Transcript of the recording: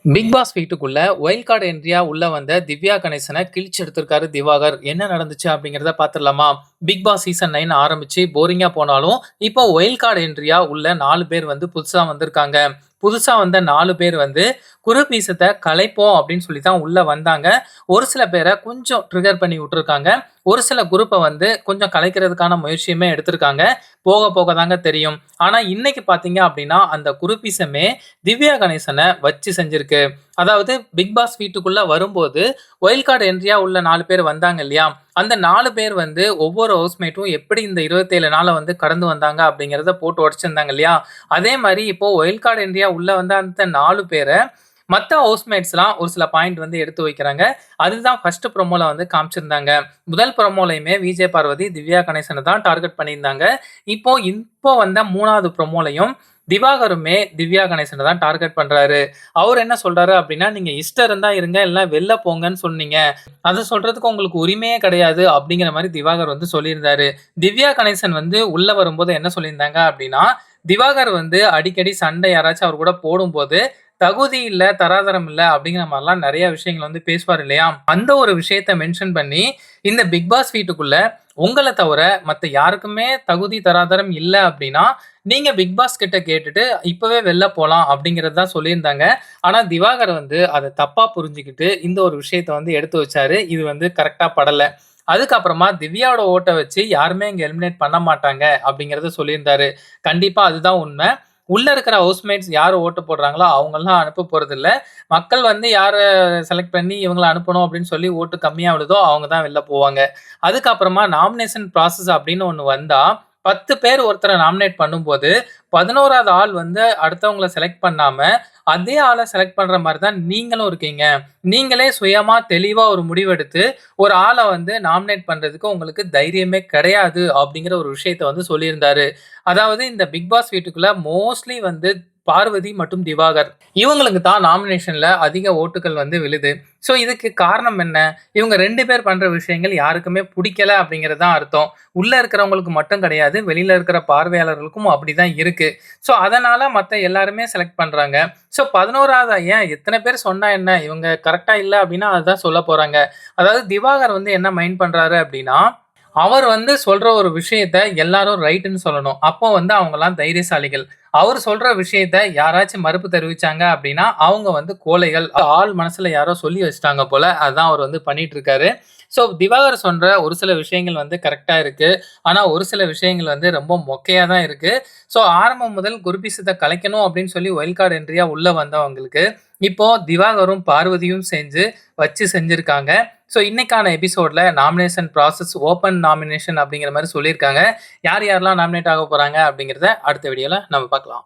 Big pass வீட்டுக்குள்ள wild card என்ட்ரியா உள்ள வந்த திவ்யா கணேசனை கிழிச்சு எடுத்திருக்காரு திவாகர். என்ன நடந்துச்சு அப்படிங்கிறத பாத்துடலாமா? பிக் பாஸ் சீசன் 9 ஆரம்பிச்சு போரிங்கா போனாலும் இப்போ வைல்ட் கார்டு என்ட்ரியா உள்ள 4 பேர் வந்து புதுசா வந்திருக்காங்க. புதுசா வந்த 4 பேர் வந்து குருபீசத்தை கலைப்போம் அப்படின்னு சொல்லி தான் உள்ள வந்தாங்க. ஒரு சில பேரை கொஞ்சம் ட்ரிகர் பண்ணி விட்டுருக்காங்க. ஒரு சில குரூப்பை வந்து கொஞ்சம் கலைக்கிறதுக்கான முயற்சியுமே எடுத்திருக்காங்க. போக போக தாங்க தெரியும். ஆனா இன்னைக்கு பாத்தீங்க அப்படின்னா அந்த குருபீசமே திவ்யா கணேசனை வச்சு செஞ்சிருக்கு. அதாவது பிக் பாஸ் வீட்டுக்குள்ள வரும்போது வைல்ட் கார்டு என்ட்ரியா உள்ள 4 பேர் வந்தாங்க இல்லையா? அந்த 4 பேர் வந்து ஒவ்வொரு ஹவுஸ்மேட்டும் எப்படி இந்த 27 நாள வந்து கடந்து வந்தாங்க அப்படிங்கிறத போட்டு உடைச்சிருந்தாங்க இல்லையா? அதே மாரி இப்போ வைல்ட் கார்டு என்ட்ரியா உள்ள வந்த அந்த 4 பேர மத்த ஹவுஸ்மேட்ஸ்லாம் ஒரு சில பாயிண்ட் வந்து எடுத்து வைக்கிறாங்க. அதுதான் ஃபர்ஸ்ட் ப்ரோமோல வந்து காமிச்சிருந்தாங்க. முதல் ப்ரோமோலயுமே விஜய் பார்வதி, திவ்யா கணேசன தான் டார்கெட் பண்ணியிருந்தாங்க. இப்போ வந்த 3வது ப்ரோமோலயும் திவாகருமே திவ்யா கணேசன தான் டார்கெட் பண்றாரு. அவரு என்ன சொல்றாரு அப்படின்னா, "நீங்க இஷ்டம் இருந்தா இருங்க, இல்ல வெளில போங்கன்னு சொன்னீங்க. அத சொல்றதுக்கு உங்களுக்கு உரிமையே கிடையாது." அப்படிங்கிற மாரி திவாகர் வந்து சொல்லியிருந்தாரு. திவ்யா கணேசன் வந்து உள்ள வரும்போது என்ன சொல்லியிருந்தாங்க அப்படின்னா, திவாகர் வந்து அடிக்கடி சண்டை யாராச்சும் அவர் கூட போடும்போது, தகுதி இல்ல, தராதரம் இல்ல அப்படிங்கிற மாரிலாம் நெறைய விஷயங்கள வந்து பேசுவாரு இல்லையா? அந்த ஒரு விஷயத்த மென்ஷன் பண்ணி, இந்த பிக் பாஸ் வீட்டுக்குள்ள உங்கள தவிர மத்த யாருக்குமே தகுதி, தராதரம் இல்ல அப்படின்னா, நீங்க பிக் பாஸ் கிட்ட கேட்டுட்டு இப்பவே வெளில போலாம் அப்படிங்கிறது தான் சொல்லியிருந்தாங்க. ஆனா திவாகர் வந்து அத தப்பா புரிஞ்சுகிட்டு இந்த ஒரு விஷயத்த வந்து எடுத்து வச்சாரு. இது வந்து கரெக்ட்டா படல. அதுக்கப்புறமா திவ்யாவோட ஓட்ட வச்சு யாருமே இங்க எலிமினேட் பண்ண மாட்டாங்க அப்படிங்கிறத சொல்லியிருந்தாரு. கண்டிப்பா அதுதான் உண்ம. உள்ள இருக்கிற ஹவுஸ்மேட்ஸ் யாரு ஓட்டு போடுறாங்களோ அவங்கலாம் அனுப்ப போறதில்ல. மக்கள் வந்து யார செலக்ட் பண்ணி இவங்கள அனுப்பணும் அப்படின்னு சொல்லி ஓட்டு கம்மியா விழுதோ அவங்க தான் வெளில போவாங்க. அதுக்கப்புறமா நாமினேஷன் ப்ராசஸ் அப்படின்னு ஒண்ணு வந்தா 10 பேர் ஒருத்தர நாமினேட் பண்ணும்போது 11வது ஆள் வந்து அடுத்தவங்கள செலக்ட் பண்ணாம, அதே ஆள செலக்ட் பண்ற மாரி தான் நீங்களும் இருக்கீங்க. நீங்களே சுயமா தெளிவா ஒரு முடிவெடுத்து ஒரு ஆள வந்து நாமினேட் பண்றதுக்கு உங்களுக்கு தைரியமே கிடையாது அப்படிங்கிற ஒரு விஷயத்த வந்து சொல்லியிருந்தாரு. அதாவது இந்த பிக் பாஸ் வீட்டுக்குள்ள மோஸ்ட்லி வந்து பார்வதி மற்றும் திவாகர் இவங்களுக்கு தான் நாமினேஷன்ல அதிக ஓட்டுகள் வந்து விழுது. ஸோ இதுக்கு காரணம் என்ன? இவங்க 2 பேர் பண்ற விஷயங்கள் யாருக்குமே புடிக்கல அப்படிங்கிறது தான் அர்த்தம். உள்ள இருக்கிறவங்களுக்கு மட்டும் கிடையாது. வெளியில இருக்கிற பார்வையாளர்களுக்கும் அப்படிதான் இருக்கு. ஸோ அதனால மத்த எல்லாருமே செலக்ட் பண்றாங்க. ஸோ 11வது ஏன் எத்தன பேர் சொன்னா என்ன? இவங்க கரெக்ட்டா இல்ல அப்படின்னா அதுதான் சொல்லப் போறாங்க. அதாவது திவாகர் வந்து என்ன மைண்ட் பண்றாரு அப்படின்னா, அவர் வந்து சொல்ற ஒரு விஷயத்த எல்லாரும் ரைட்ன்னு சொல்லணும். அப்போ வந்து அவங்கலாம் தைரியசாலிகள். அவர் சொல்ற விஷயத்த யாராச்சும் மறுப்பு தெரிவிச்சாங்க அப்படின்னா, அவங்க வந்து கோழைகள். ஆள் மனசுல யாரோ சொல்லி வச்சுட்டாங்க போல. அதான் அவர் வந்து பண்ணிட்டு இருக்காரு. ஸோ திவாகர் சொல்ற ஒரு சில விஷயங்கள் வந்து கரெக்ட்டா இருக்கு. ஆனா ஒரு சில விஷயங்கள் வந்து ரொம்ப மொக்கையா தான் இருக்கு. ஸோ ஆரம்பம் முதல் குருபிசத்த கலைக்கணும் அப்படின்னு சொல்லி வைல்ட் கார்ட் என்ட்ரியா உள்ள வந்தவங்களுக்கு, இப்போ திவாகரும், பார்வதியும் சேர்ந்து வச்சு செஞ்சிருக்காங்க. ஸோ இன்னைக்கான எபிசோட்ல நாமினேஷன் ப்ராசஸ் ஓப்பன் நாமினேஷன் அப்படிங்கிற மாரி சொல்லியிருக்காங்க. யார் யாரெல்லாம் நாமினேட் ஆக போறாங்க அப்படிங்கிறத அடுத்த வீடியோல நம்ம பார்க்கலாம்.